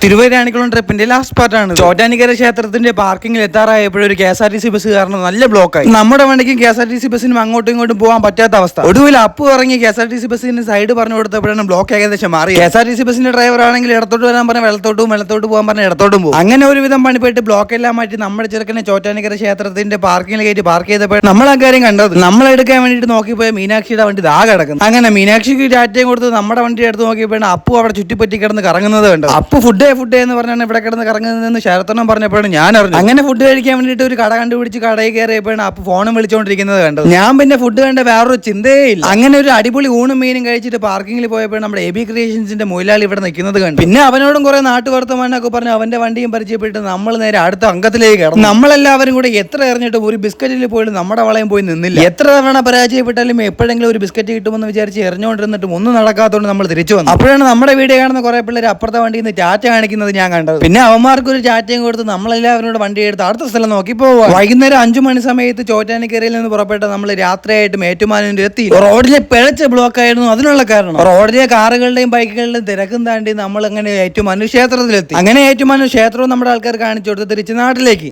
Thiruvairanikkulam ട്രിപ്പിന്റെ last പാർട്ടാണ്. ചോറ്റാനിക്കര ക്ഷേത്രത്തിന്റെ പാർക്കിംഗിൽ എത്താറായപ്പോഴും ഒരു KSRTC ബസ് കാരണം നല്ല ബ്ലോക്കായി. നമ്മുടെ വണ്ടിക്കും KSRTC ബസ്സിനും അങ്ങോട്ടും ഇങ്ങോട്ടും പോകാൻ പറ്റാത്ത അവസ്ഥ. ഒടുവിൽ അപ്പു ഇറങ്ങി KSRTC ബസ്സിന് സൈഡ് പറഞ്ഞു കൊടുത്തപ്പോഴാണ് ബ്ലോക്ക് ഏകദേശം മാറി. KSRTC ബസ്സിന്റെ ഡ്രൈവർ ആണെങ്കിൽ ഇടത്തോട്ട് വരാൻ പറഞ്ഞ വെള്ളത്തോട്ട് പോകാൻ പറഞ്ഞ ഇടത്തോട്ടും പോകും. അങ്ങനെ ഒരുവിധം പണിപ്പെട്ട് ബ്ലോക്ക് എല്ലാം മാറ്റി നമ്മുടെ ചെറുക്കനെ ചോറ്റാനിക്കര ക്ഷേത്രത്തിന്റെ പാർക്കിംഗിൽ കയറ്റി പാർക്ക് ചെയ്തപ്പോൾ നമ്മൾ ആ കാര്യം കണ്ടത്. നമ്മൾ എടുക്കാൻ വേണ്ടിയിട്ട് നോക്കിപ്പോയ മീനാക്ഷിയുടെ വണ്ടി ദാ കിടക്കുന്നു. അങ്ങനെ മീനാക്ഷിക്ക് ടാറ്റയും കൊടുത്ത് നമ്മുടെ വണ്ടി എടുത്ത് നോക്കിയപ്പോഴാണ് അപ്പു അവിടെ ചുറ്റിപ്പറ്റി കിടന്ന് കറങ്ങുന്നത് കണ്ടത്. അപ്പു ഫുഡ് എന്ന് പറഞ്ഞാണ് ഇവിടെ കിടന്ന് കറങ്ങുന്നതെന്ന് ശരത്തണ്ണം പറഞ്ഞപ്പോഴാണ് ഞാൻ അറിഞ്ഞു. അങ്ങനെ ഫുഡ് കഴിക്കാൻ വേണ്ടിയിട്ട് ഒരു കട കണ്ടുപിടിച്ച് കടയിൽ കയറിയപ്പോഴാണ് അപ്പു ഫോണും വിളിച്ചുകൊണ്ടിരിക്കുന്നത് കണ്ടത്. ഞാൻ പിന്നെ ഫുഡ് കണ്ട വേറൊരു ചിന്തയേ ഇല്ല. അങ്ങനെ ഒരു അടിപൊളി ഊണും മീനും കഴിച്ചിട്ട് പാർക്കിംഗിൽ പോയപ്പോൾ നമ്മുടെ AB ക്രിയേഷൻസിന്റെ മൊയിലാളി ഇവിടെ നിൽക്കുന്നത് കണ്ടു. പിന്നെ അവനോടും കുറെ നാട്ടുവർത്തമാനൊക്കെ പറഞ്ഞ് അവന്റെ വണ്ടിയും പരിചയപ്പെട്ട് നമ്മൾ നേരെ അടുത്ത അംഗത്തിലേക്ക് കയറും. നമ്മളെല്ലാവരും കൂടെ എത്ര എറിഞ്ഞിട്ട് ഒരു ബിസ്ക്കറ്റിൽ പോയിട്ട് നമ്മുടെ വളയും പോയി നിന്നില്ല. എത്ര തവണ പരാജയപ്പെട്ടാലും എപ്പോഴെങ്കിലും ഒരു ബിസ്ക്കറ്റ് കിട്ടുമെന്ന് വിചാരിച്ച് എറിഞ്ഞുകൊണ്ടിരുന്നിട്ടും ഒന്നും നടക്കാത്തതുകൊണ്ട് നമ്മൾ തിരിച്ചു വന്നു. അപ്പോഴാണ് നമ്മുടെ വീഡിയോ കാണുന്ന കുറെ പിള്ളേർ അപ്പുറത്തെ വണ്ടിയിൽ നിന്ന് ടാറ്റ കാണിക്കുന്നത് ഞാൻ കണ്ടത്. പിന്നെ അവന്മാർക്ക് ഒരു ടാറ്റയും കൊടുത്ത് നമ്മളെല്ലാവരോട് വണ്ടി എടുത്ത് അടുത്ത സ്ഥലം നോക്കി പോവുക. വൈകുന്നേരം 5 മണി സമയത്ത് ചോറ്റാനിക്കരയിൽ നിന്ന് പുറപ്പെട്ട നമ്മൾ രാത്രിയായിട്ടും ഏറ്റുമാനൂരിൽ എത്തി. റോഡിലെ പിഴച്ച ബ്ലോക്ക് ആയിരുന്നു അതിനുള്ള കാരണം. റോഡിലെ കാറുകളുടെയും ബൈക്കുകളുടെയും തിരക്കും താണ്ടി നമ്മൾ അങ്ങനെ ഏറ്റുമാനൂർ ക്ഷേത്രത്തിലെത്തി. അങ്ങനെ ഏറ്റുമാനൂർ ക്ഷേത്രവും നമ്മുടെ ആൾക്കാർ കാണിച്ചു കൊടുത്ത് തിരിച്ച് നാട്ടിലേക്ക്.